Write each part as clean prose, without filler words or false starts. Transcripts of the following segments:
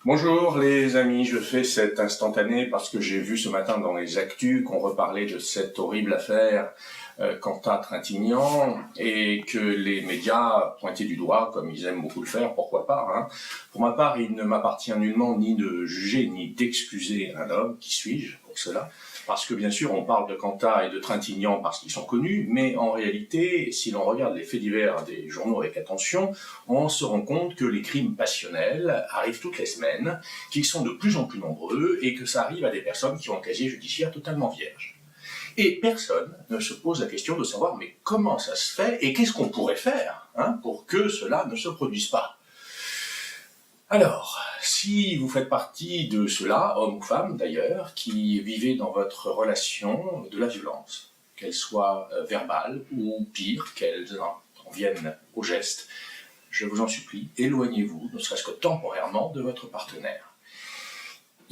Bonjour les amis, je fais cet instantané parce que j'ai vu ce matin dans les actus qu'on reparlait de cette horrible affaire Cantat-Trintignant et que les médias pointaient du doigt, comme ils aiment beaucoup le faire, pourquoi pas. Hein. Pour ma part, il ne m'appartient nullement ni de juger ni d'excuser un homme, qui suis-je pour cela, parce que bien sûr on parle de Cantat et de Trintignant parce qu'ils sont connus, mais en réalité, si l'on regarde les faits divers des journaux avec attention, on se rend compte que les crimes passionnels arrivent toutes les semaines, qu'ils sont de plus en plus nombreux et que ça arrive à des personnes qui ont un casier judiciaire totalement vierge. Et personne ne se pose la question de savoir mais comment ça se fait et qu'est-ce qu'on pourrait faire pour que cela ne se produise pas. Alors, si vous faites partie de ceux-là, hommes ou femmes d'ailleurs, qui vivez dans votre relation de la violence, qu'elle soit verbale ou pire, qu'elle en vienne au geste, je vous en supplie, éloignez-vous, ne serait-ce que temporairement, de votre partenaire.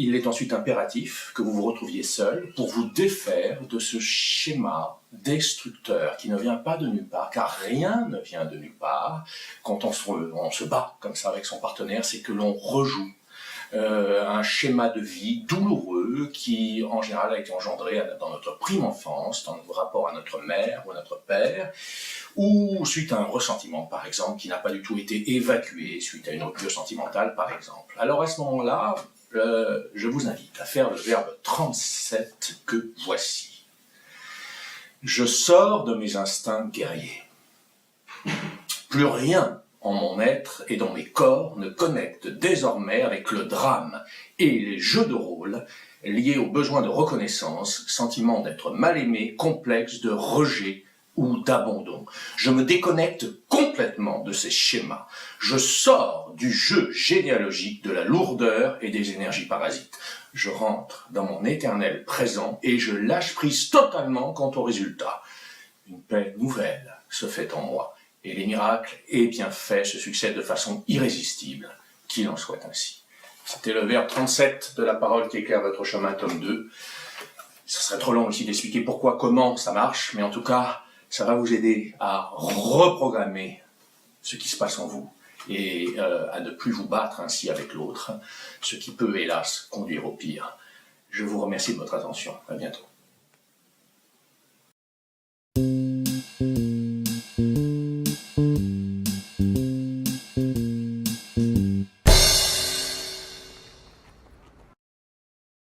Il est ensuite impératif que vous vous retrouviez seul pour vous défaire de ce schéma destructeur qui ne vient pas de nulle part, car rien ne vient de nulle part. Quand on se bat comme ça avec son partenaire, c'est que l'on rejoue un schéma de vie douloureux qui, en général, a été engendré dans notre prime enfance, dans notre rapport à notre mère ou à notre père, ou suite à un ressentiment, par exemple, qui n'a pas du tout été évacué suite à une rupture sentimentale, par exemple. Alors, à ce moment-là, je vous invite à faire le verbe 37 que voici. Je sors de mes instincts guerriers. Plus rien en mon être et dans mes corps ne connecte désormais avec le drame et les jeux de rôle liés au besoin de reconnaissance, sentiment d'être mal aimé, complexe de rejet ou d'abandon. Je me déconnecte complètement de ces schémas. Je sors du jeu généalogique de la lourdeur et des énergies parasites. Je rentre dans mon éternel présent et je lâche prise totalement quant au résultat. Une paix nouvelle se fait en moi. Et les miracles et bienfaits se succèdent de façon irrésistible, qu'il en soit ainsi. C'était le verbe 37 de la parole qui éclaire votre chemin, tome 2. Ça serait trop long aussi d'expliquer pourquoi, comment ça marche, mais en tout cas, ça va vous aider à reprogrammer ce qui se passe en vous et à ne plus vous battre ainsi avec l'autre, ce qui peut, hélas, conduire au pire. Je vous remercie de votre attention. À bientôt.